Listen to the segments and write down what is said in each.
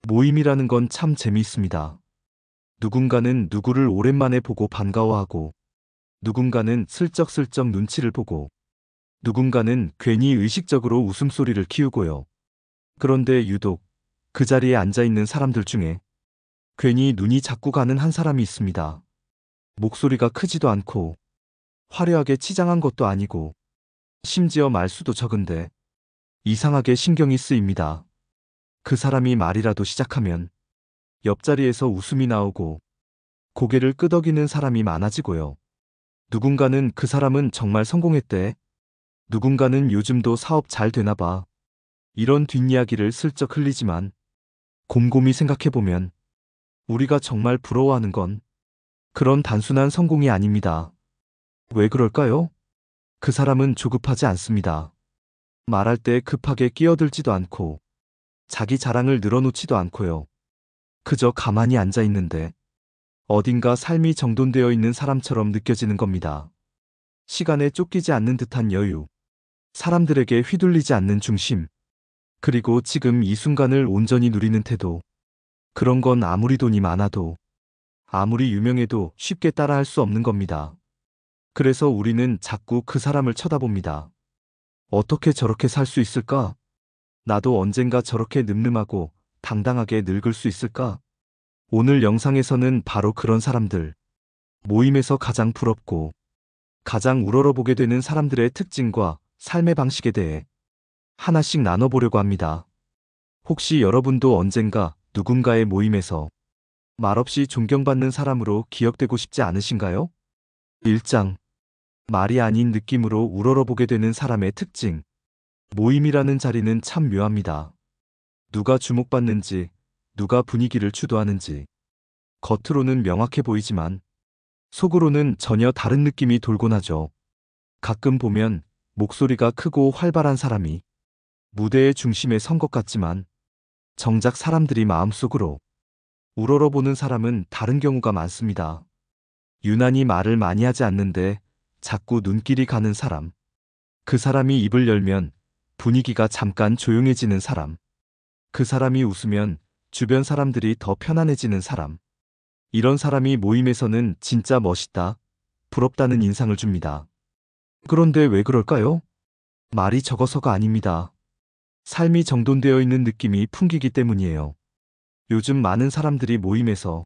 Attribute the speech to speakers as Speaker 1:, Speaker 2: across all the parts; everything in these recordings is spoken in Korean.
Speaker 1: 모임이라는 건 참 재미있습니다. 누군가는 누구를 오랜만에 보고 반가워하고, 누군가는 슬쩍슬쩍 눈치를 보고, 누군가는 괜히 의식적으로 웃음소리를 키우고요. 그런데 유독 그 자리에 앉아있는 사람들 중에 괜히 눈이 자꾸 가는 한 사람이 있습니다. 목소리가 크지도 않고, 화려하게 치장한 것도 아니고, 심지어 말수도 적은데, 이상하게 신경이 쓰입니다. 그 사람이 말이라도 시작하면, 옆자리에서 웃음이 나오고, 고개를 끄덕이는 사람이 많아지고요. 누군가는 그 사람은 정말 성공했대. 누군가는 요즘도 사업 잘 되나 봐. 이런 뒷이야기를 슬쩍 흘리지만 곰곰이 생각해보면 우리가 정말 부러워하는 건 그런 단순한 성공이 아닙니다. 왜 그럴까요? 그 사람은 조급하지 않습니다. 말할 때 급하게 끼어들지도 않고 자기 자랑을 늘어놓지도 않고요. 그저 가만히 앉아 있는데 어딘가 삶이 정돈되어 있는 사람처럼 느껴지는 겁니다. 시간에 쫓기지 않는 듯한 여유, 사람들에게 휘둘리지 않는 중심, 그리고 지금 이 순간을 온전히 누리는 태도. 그런 건 아무리 돈이 많아도, 아무리 유명해도 쉽게 따라할 수 없는 겁니다. 그래서 우리는 자꾸 그 사람을 쳐다봅니다. 어떻게 저렇게 살 수 있을까? 나도 언젠가 저렇게 늠름하고 당당하게 늙을 수 있을까? 오늘 영상에서는 바로 그런 사람들, 모임에서 가장 부럽고 가장 우러러보게 되는 사람들의 특징과 삶의 방식에 대해 하나씩 나눠보려고 합니다. 혹시 여러분도 언젠가 누군가의 모임에서 말없이 존경받는 사람으로 기억되고 싶지 않으신가요? 1장. 말이 아닌 느낌으로 우러러보게 되는 사람의 특징. 모임이라는 자리는 참 묘합니다. 누가 주목받는지, 누가 분위기를 주도하는지. 겉으로는 명확해 보이지만 속으로는 전혀 다른 느낌이 돌곤 하죠. 가끔 보면 목소리가 크고 활발한 사람이 무대의 중심에 선 것 같지만 정작 사람들이 마음속으로 우러러보는 사람은 다른 경우가 많습니다. 유난히 말을 많이 하지 않는데 자꾸 눈길이 가는 사람. 그 사람이 입을 열면 분위기가 잠깐 조용해지는 사람. 그 사람이 웃으면 주변 사람들이 더 편안해지는 사람. 이런 사람이 모임에서는 진짜 멋있다, 부럽다는 인상을 줍니다. 그런데 왜 그럴까요? 말이 적어서가 아닙니다. 삶이 정돈되어 있는 느낌이 풍기기 때문이에요. 요즘 많은 사람들이 모임에서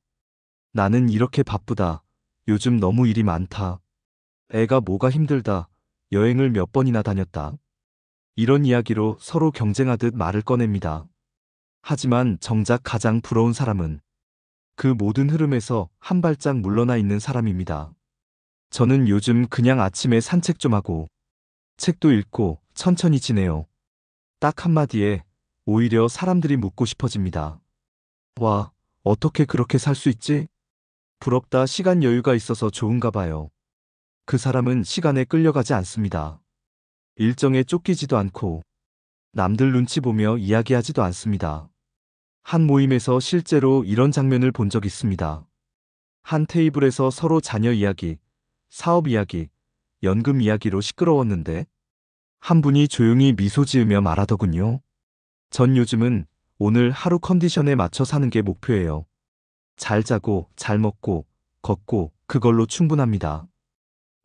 Speaker 1: 나는 이렇게 바쁘다, 요즘 너무 일이 많다, 애가 뭐가 힘들다, 여행을 몇 번이나 다녔다. 이런 이야기로 서로 경쟁하듯 말을 꺼냅니다. 하지만 정작 가장 부러운 사람은 그 모든 흐름에서 한 발짝 물러나 있는 사람입니다. 저는 요즘 그냥 아침에 산책 좀 하고 책도 읽고 천천히 지내요. 딱 한마디에 오히려 사람들이 묻고 싶어집니다. 와, 어떻게 그렇게 살 수 있지? 부럽다. 시간 여유가 있어서 좋은가 봐요. 그 사람은 시간에 끌려가지 않습니다. 일정에 쫓기지도 않고 남들 눈치 보며 이야기하지도 않습니다. 한 모임에서 실제로 이런 장면을 본 적 있습니다. 한 테이블에서 서로 자녀 이야기, 사업 이야기, 연금 이야기로 시끄러웠는데 한 분이 조용히 미소 지으며 말하더군요. 전 요즘은 오늘 하루 컨디션에 맞춰 사는 게 목표예요. 잘 자고, 잘 먹고, 걷고, 그걸로 충분합니다.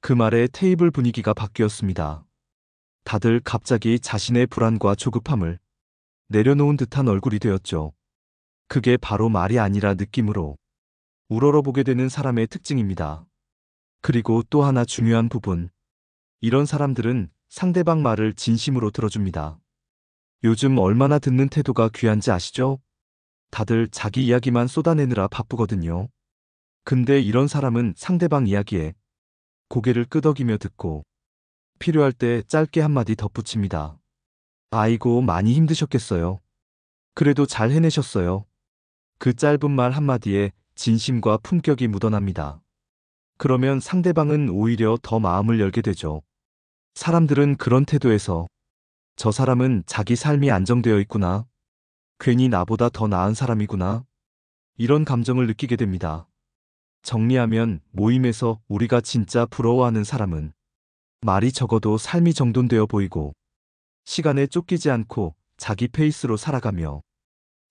Speaker 1: 그 말에 테이블 분위기가 바뀌었습니다. 다들 갑자기 자신의 불안과 조급함을 내려놓은 듯한 얼굴이 되었죠. 그게 바로 말이 아니라 느낌으로 우러러보게 되는 사람의 특징입니다. 그리고 또 하나 중요한 부분. 이런 사람들은 상대방 말을 진심으로 들어줍니다. 요즘 얼마나 듣는 태도가 귀한지 아시죠? 다들 자기 이야기만 쏟아내느라 바쁘거든요. 근데 이런 사람은 상대방 이야기에 고개를 끄덕이며 듣고 필요할 때 짧게 한마디 덧붙입니다. 아이고, 많이 힘드셨겠어요. 그래도 잘 해내셨어요. 그 짧은 말 한마디에 진심과 품격이 묻어납니다. 그러면 상대방은 오히려 더 마음을 열게 되죠. 사람들은 그런 태도에서 저 사람은 자기 삶이 안정되어 있구나, 괜히 나보다 더 나은 사람이구나, 이런 감정을 느끼게 됩니다. 정리하면 모임에서 우리가 진짜 부러워하는 사람은 말이 적어도 삶이 정돈되어 보이고 시간에 쫓기지 않고 자기 페이스로 살아가며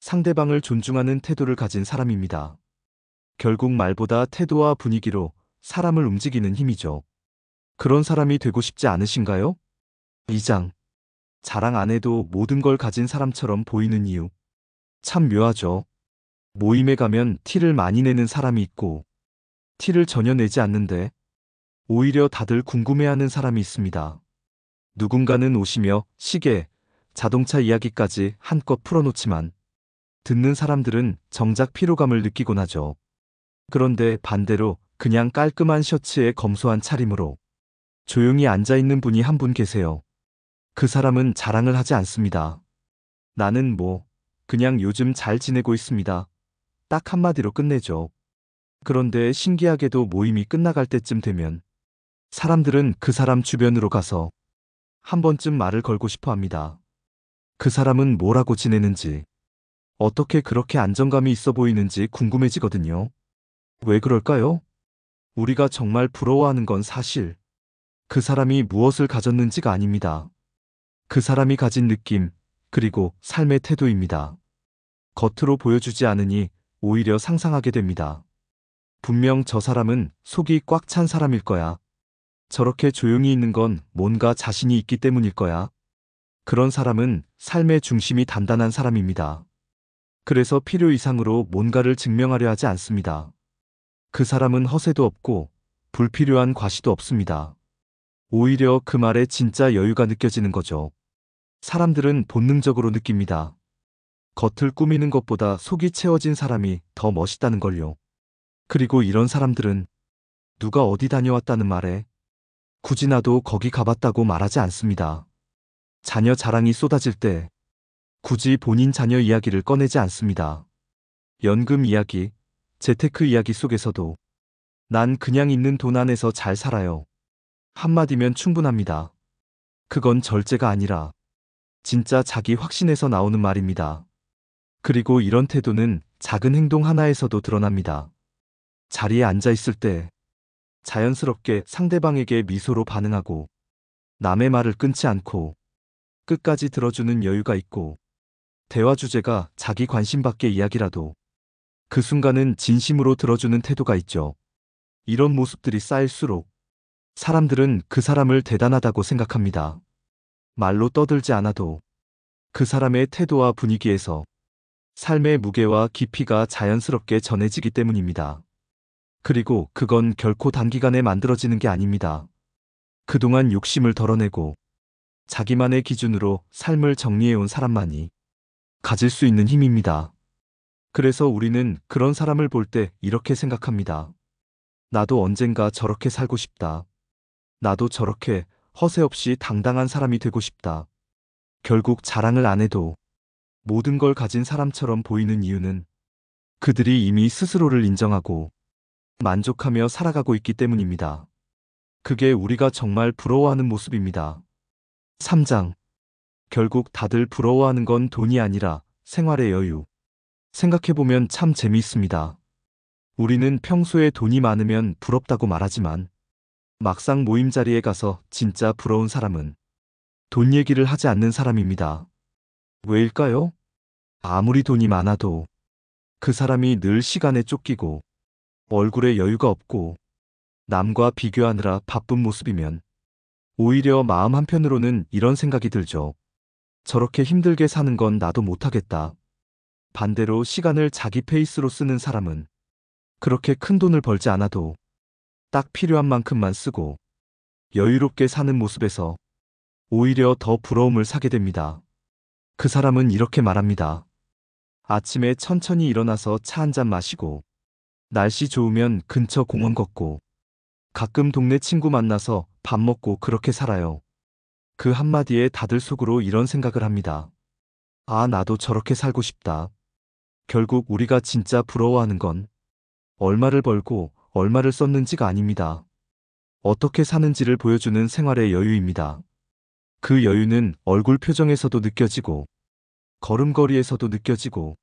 Speaker 1: 상대방을 존중하는 태도를 가진 사람입니다. 결국 말보다 태도와 분위기로 사람을 움직이는 힘이죠. 그런 사람이 되고 싶지 않으신가요? 2장. 자랑 안 해도 모든 걸 가진 사람처럼 보이는 이유. 참 묘하죠. 모임에 가면 티를 많이 내는 사람이 있고, 티를 전혀 내지 않는데, 오히려 다들 궁금해하는 사람이 있습니다. 누군가는 오시며 시계, 자동차 이야기까지 한껏 풀어놓지만, 듣는 사람들은 정작 피로감을 느끼곤 하죠. 그런데 반대로 그냥 깔끔한 셔츠에 검소한 차림으로 조용히 앉아있는 분이 한 분 계세요. 그 사람은 자랑을 하지 않습니다. 나는 그냥 요즘 잘 지내고 있습니다. 딱 한마디로 끝내죠. 그런데 신기하게도 모임이 끝나갈 때쯤 되면 사람들은 그 사람 주변으로 가서 한 번쯤 말을 걸고 싶어 합니다. 그 사람은 뭐라고 지내는지, 어떻게 그렇게 안정감이 있어 보이는지 궁금해지거든요. 왜 그럴까요? 우리가 정말 부러워하는 건 사실 그 사람이 무엇을 가졌는지가 아닙니다. 그 사람이 가진 느낌, 그리고 삶의 태도입니다. 겉으로 보여주지 않으니 오히려 상상하게 됩니다. 분명 저 사람은 속이 꽉 찬 사람일 거야. 저렇게 조용히 있는 건 뭔가 자신이 있기 때문일 거야. 그런 사람은 삶의 중심이 단단한 사람입니다. 그래서 필요 이상으로 뭔가를 증명하려 하지 않습니다. 그 사람은 허세도 없고 불필요한 과시도 없습니다. 오히려 그 말에 진짜 여유가 느껴지는 거죠. 사람들은 본능적으로 느낍니다. 겉을 꾸미는 것보다 속이 채워진 사람이 더 멋있다는 걸요. 그리고 이런 사람들은 누가 어디 다녀왔다는 말에 굳이 나도 거기 가봤다고 말하지 않습니다. 자녀 자랑이 쏟아질 때 굳이 본인 자녀 이야기를 꺼내지 않습니다. 연금 이야기, 재테크 이야기 속에서도 난 그냥 있는 돈 안에서 잘 살아요. 한마디면 충분합니다. 그건 절제가 아니라 진짜 자기 확신에서 나오는 말입니다. 그리고 이런 태도는 작은 행동 하나에서도 드러납니다. 자리에 앉아 있을 때 자연스럽게 상대방에게 미소로 반응하고 남의 말을 끊지 않고 끝까지 들어주는 여유가 있고 대화 주제가 자기 관심 밖의 이야기라도 그 순간은 진심으로 들어주는 태도가 있죠. 이런 모습들이 쌓일수록 사람들은 그 사람을 대단하다고 생각합니다. 말로 떠들지 않아도 그 사람의 태도와 분위기에서 삶의 무게와 깊이가 자연스럽게 전해지기 때문입니다. 그리고 그건 결코 단기간에 만들어지는 게 아닙니다. 그동안 욕심을 덜어내고 자기만의 기준으로 삶을 정리해온 사람만이 가질 수 있는 힘입니다. 그래서 우리는 그런 사람을 볼 때 이렇게 생각합니다. 나도 언젠가 저렇게 살고 싶다. 나도 저렇게 허세 없이 당당한 사람이 되고 싶다. 결국 자랑을 안 해도 모든 걸 가진 사람처럼 보이는 이유는 그들이 이미 스스로를 인정하고 만족하며 살아가고 있기 때문입니다. 그게 우리가 정말 부러워하는 모습입니다. 3장. 결국 다들 부러워하는 건 돈이 아니라 생활의 여유. 생각해보면 참 재미있습니다. 우리는 평소에 돈이 많으면 부럽다고 말하지만 막상 모임 자리에 가서 진짜 부러운 사람은 돈 얘기를 하지 않는 사람입니다. 왜일까요? 아무리 돈이 많아도 그 사람이 늘 시간에 쫓기고 얼굴에 여유가 없고 남과 비교하느라 바쁜 모습이면 오히려 마음 한편으로는 이런 생각이 들죠. 저렇게 힘들게 사는 건 나도 못하겠다. 반대로 시간을 자기 페이스로 쓰는 사람은 그렇게 큰 돈을 벌지 않아도 딱 필요한 만큼만 쓰고 여유롭게 사는 모습에서 오히려 더 부러움을 사게 됩니다. 그 사람은 이렇게 말합니다. 아침에 천천히 일어나서 차 한 잔 마시고 날씨 좋으면 근처 공원 걷고 가끔 동네 친구 만나서 밥 먹고 그렇게 살아요. 그 한마디에 다들 속으로 이런 생각을 합니다. 아, 나도 저렇게 살고 싶다. 결국 우리가 진짜 부러워하는 건 얼마를 벌고 얼마를 썼는지가 아닙니다. 어떻게 사는지를 보여주는 생활의 여유입니다. 그 여유는 얼굴 표정에서도 느껴지고 걸음걸이에서도 느껴지고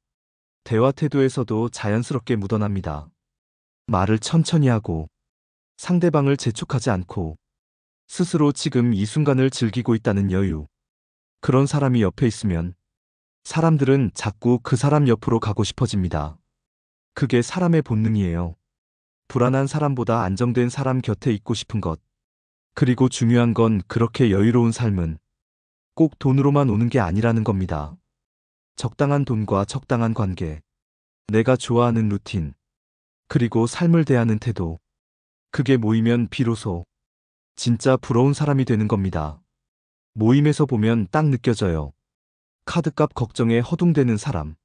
Speaker 1: 대화 태도에서도 자연스럽게 묻어납니다. 말을 천천히 하고 상대방을 재촉하지 않고 스스로 지금 이 순간을 즐기고 있다는 여유. 그런 사람이 옆에 있으면 사람들은 자꾸 그 사람 옆으로 가고 싶어집니다. 그게 사람의 본능이에요. 불안한 사람보다 안정된 사람 곁에 있고 싶은 것. 그리고 중요한 건 그렇게 여유로운 삶은 꼭 돈으로만 오는 게 아니라는 겁니다. 적당한 돈과 적당한 관계, 내가 좋아하는 루틴, 그리고 삶을 대하는 태도. 그게 모이면 비로소 진짜 부러운 사람이 되는 겁니다. 모임에서 보면 딱 느껴져요. 카드값 걱정에 허둥대는 사람,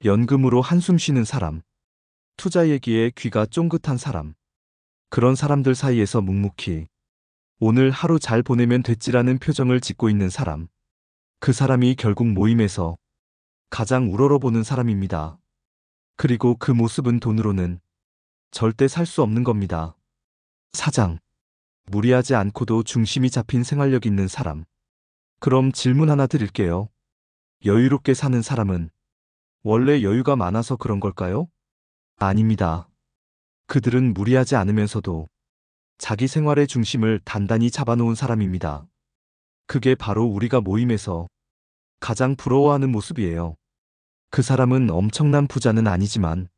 Speaker 1: 연금으로 한숨 쉬는 사람, 투자 얘기에 귀가 쫑긋한 사람. 그런 사람들 사이에서 묵묵히 오늘 하루 잘 보내면 됐지라는 표정을 짓고 있는 사람. 그 사람이 결국 모임에서 가장 우러러보는 사람입니다. 그리고 그 모습은 돈으로는 절대 살 수 없는 겁니다. 사장. 무리하지 않고도 중심이 잡힌 생활력 있는 사람. 그럼 질문 하나 드릴게요. 여유롭게 사는 사람은 원래 여유가 많아서 그런 걸까요? 아닙니다. 그들은 무리하지 않으면서도 자기 생활의 중심을 단단히 잡아놓은 사람입니다. 그게 바로 우리가 모임에서 가장 부러워하는 모습이에요. 그 사람은 엄청난 부자는 아니지만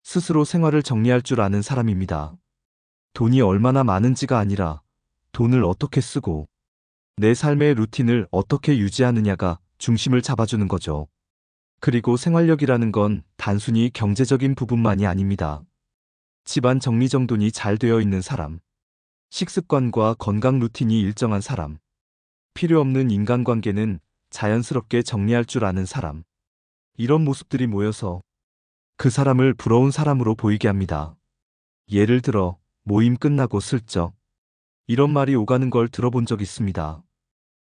Speaker 1: 스스로 생활을 정리할 줄 아는 사람입니다. 돈이 얼마나 많은지가 아니라 돈을 어떻게 쓰고 내 삶의 루틴을 어떻게 유지하느냐가 중심을 잡아주는 거죠. 그리고 생활력이라는 건 단순히 경제적인 부분만이 아닙니다. 집안 정리정돈이 잘 되어 있는 사람, 식습관과 건강 루틴이 일정한 사람, 필요 없는 인간관계는 자연스럽게 정리할 줄 아는 사람. 이런 모습들이 모여서 그 사람을 부러운 사람으로 보이게 합니다. 예를 들어 모임 끝나고 슬쩍 이런 말이 오가는 걸 들어본 적 있습니다.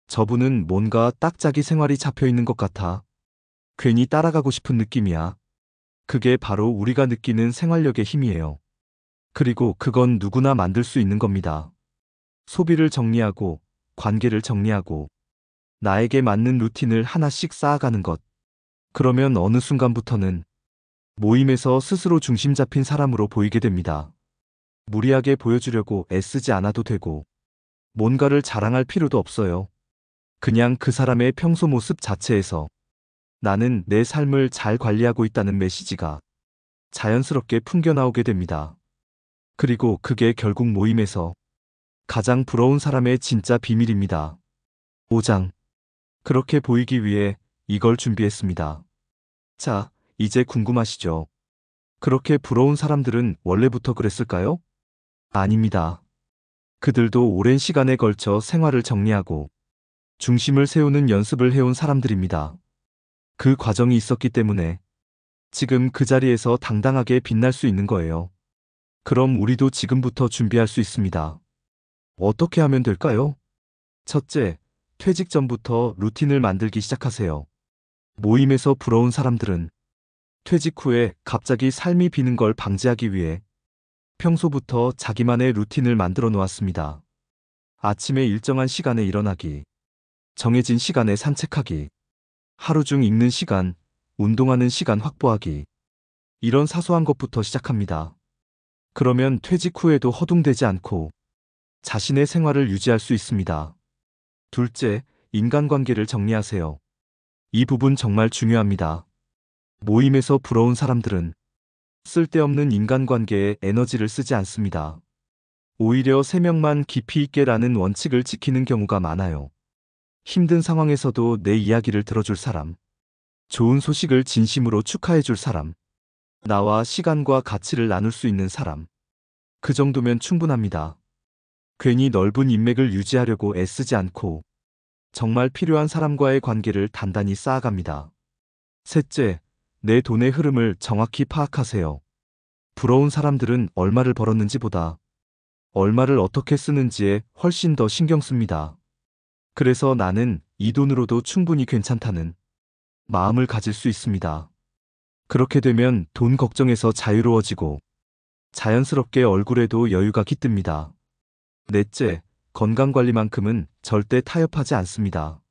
Speaker 1: 저분은 뭔가 딱 자기 생활이 잡혀 있는 것 같아. 괜히 따라가고 싶은 느낌이야. 그게 바로 우리가 느끼는 생활력의 힘이에요. 그리고 그건 누구나 만들 수 있는 겁니다. 소비를 정리하고, 관계를 정리하고, 나에게 맞는 루틴을 하나씩 쌓아가는 것. 그러면 어느 순간부터는 모임에서 스스로 중심 잡힌 사람으로 보이게 됩니다. 무리하게 보여주려고 애쓰지 않아도 되고, 뭔가를 자랑할 필요도 없어요. 그냥 그 사람의 평소 모습 자체에서 나는 내 삶을 잘 관리하고 있다는 메시지가 자연스럽게 풍겨나오게 됩니다. 그리고 그게 결국 모임에서 가장 부러운 사람의 진짜 비밀입니다. 5장. 그렇게 보이기 위해 이걸 준비했습니다. 자, 이제 궁금하시죠? 그렇게 부러운 사람들은 원래부터 그랬을까요? 아닙니다. 그들도 오랜 시간에 걸쳐 생활을 정리하고 중심을 세우는 연습을 해온 사람들입니다. 그 과정이 있었기 때문에 지금 그 자리에서 당당하게 빛날 수 있는 거예요. 그럼 우리도 지금부터 준비할 수 있습니다. 어떻게 하면 될까요? 첫째, 퇴직 전부터 루틴을 만들기 시작하세요. 모임에서 부러운 사람들은 퇴직 후에 갑자기 삶이 비는 걸 방지하기 위해 평소부터 자기만의 루틴을 만들어 놓았습니다. 아침에 일정한 시간에 일어나기, 정해진 시간에 산책하기, 하루 중 읽는 시간, 운동하는 시간 확보하기. 이런 사소한 것부터 시작합니다. 그러면 퇴직 후에도 허둥대지 않고 자신의 생활을 유지할 수 있습니다. 둘째, 인간관계를 정리하세요. 이 부분 정말 중요합니다. 모임에서 부러운 사람들은 쓸데없는 인간관계에 에너지를 쓰지 않습니다. 오히려 3명만 깊이 있게라는 원칙을 지키는 경우가 많아요. 힘든 상황에서도 내 이야기를 들어줄 사람, 좋은 소식을 진심으로 축하해줄 사람, 나와 시간과 가치를 나눌 수 있는 사람. 그 정도면 충분합니다. 괜히 넓은 인맥을 유지하려고 애쓰지 않고 정말 필요한 사람과의 관계를 단단히 쌓아갑니다. 셋째, 내 돈의 흐름을 정확히 파악하세요. 부러운 사람들은 얼마를 벌었는지보다 얼마를 어떻게 쓰는지에 훨씬 더 신경 씁니다. 그래서 나는 이 돈으로도 충분히 괜찮다는 마음을 가질 수 있습니다. 그렇게 되면 돈 걱정에서 자유로워지고 자연스럽게 얼굴에도 여유가 깃듭니다. 넷째, 건강관리만큼은 절대 타협하지 않습니다.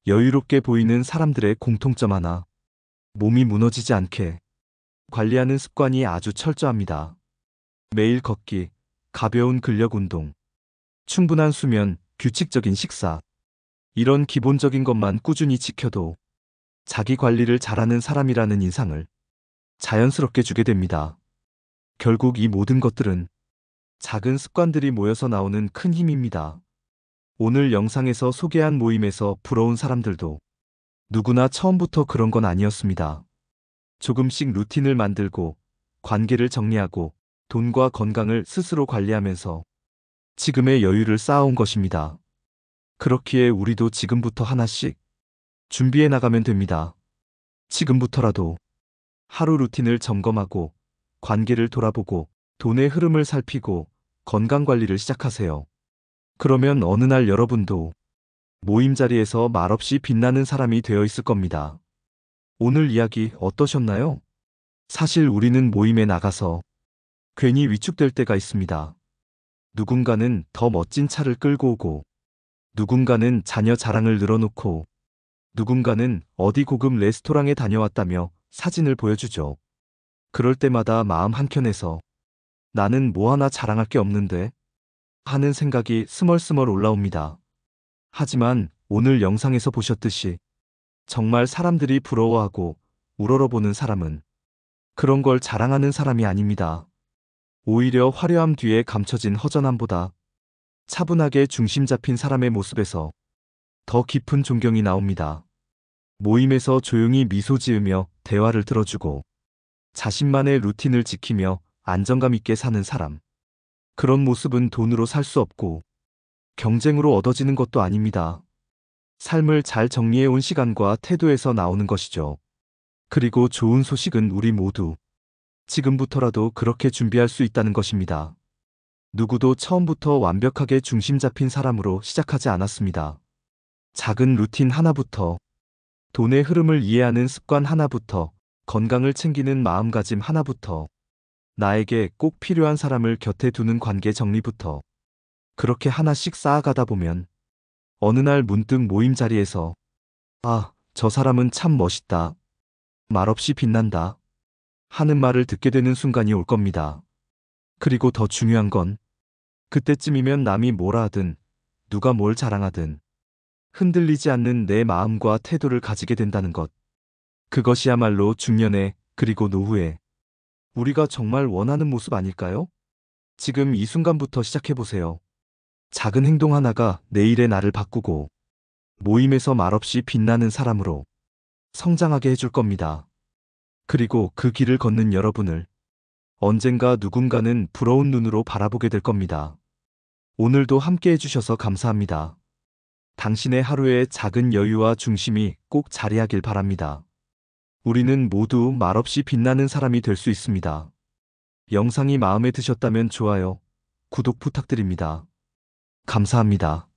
Speaker 1: 여유롭게 보이는 사람들의 공통점 하나, 몸이 무너지지 않게 관리하는 습관이 아주 철저합니다. 매일 걷기, 가벼운 근력 운동, 충분한 수면, 규칙적인 식사. 이런 기본적인 것만 꾸준히 지켜도 자기 관리를 잘하는 사람이라는 인상을 자연스럽게 주게 됩니다. 결국 이 모든 것들은 작은 습관들이 모여서 나오는 큰 힘입니다. 오늘 영상에서 소개한 모임에서 부러운 사람들도 누구나 처음부터 그런 건 아니었습니다. 조금씩 루틴을 만들고 관계를 정리하고 돈과 건강을 스스로 관리하면서 지금의 여유를 쌓아온 것입니다. 그렇기에 우리도 지금부터 하나씩 준비해 나가면 됩니다. 지금부터라도 하루 루틴을 점검하고 관계를 돌아보고 돈의 흐름을 살피고 건강 관리를 시작하세요. 그러면 어느 날 여러분도 모임 자리에서 말없이 빛나는 사람이 되어 있을 겁니다. 오늘 이야기 어떠셨나요? 사실 우리는 모임에 나가서 괜히 위축될 때가 있습니다. 누군가는 더 멋진 차를 끌고 오고, 누군가는 자녀 자랑을 늘어놓고, 누군가는 어디 고급 레스토랑에 다녀왔다며 사진을 보여주죠. 그럴 때마다 마음 한켠에서 나는 뭐 하나 자랑할 게 없는데 하는 생각이 스멀스멀 올라옵니다. 하지만 오늘 영상에서 보셨듯이 정말 사람들이 부러워하고 우러러보는 사람은 그런 걸 자랑하는 사람이 아닙니다. 오히려 화려함 뒤에 감춰진 허전함보다 차분하게 중심 잡힌 사람의 모습에서 더 깊은 존경이 나옵니다. 모임에서 조용히 미소 지으며 대화를 들어주고 자신만의 루틴을 지키며 안정감 있게 사는 사람. 그런 모습은 돈으로 살 수 없고 경쟁으로 얻어지는 것도 아닙니다. 삶을 잘 정리해 온 시간과 태도에서 나오는 것이죠. 그리고 좋은 소식은 우리 모두 지금부터라도 그렇게 준비할 수 있다는 것입니다. 누구도 처음부터 완벽하게 중심 잡힌 사람으로 시작하지 않았습니다. 작은 루틴 하나부터, 돈의 흐름을 이해하는 습관 하나부터, 건강을 챙기는 마음가짐 하나부터, 나에게 꼭 필요한 사람을 곁에 두는 관계 정리부터, 그렇게 하나씩 쌓아가다 보면 어느 날 문득 모임 자리에서 아, 저 사람은 참 멋있다. 말없이 빛난다. 하는 말을 듣게 되는 순간이 올 겁니다. 그리고 더 중요한 건 그때쯤이면 남이 뭐라 하든 누가 뭘 자랑하든 흔들리지 않는 내 마음과 태도를 가지게 된다는 것. 그것이야말로 중년에 그리고 노후에 우리가 정말 원하는 모습 아닐까요? 지금 이 순간부터 시작해보세요. 작은 행동 하나가 내일의 나를 바꾸고 모임에서 말없이 빛나는 사람으로 성장하게 해줄 겁니다. 그리고 그 길을 걷는 여러분을 언젠가 누군가는 부러운 눈으로 바라보게 될 겁니다. 오늘도 함께 해주셔서 감사합니다. 당신의 하루에 작은 여유와 중심이 꼭 자리하길 바랍니다. 우리는 모두 말없이 빛나는 사람이 될 수 있습니다. 영상이 마음에 드셨다면 좋아요, 구독 부탁드립니다. 감사합니다.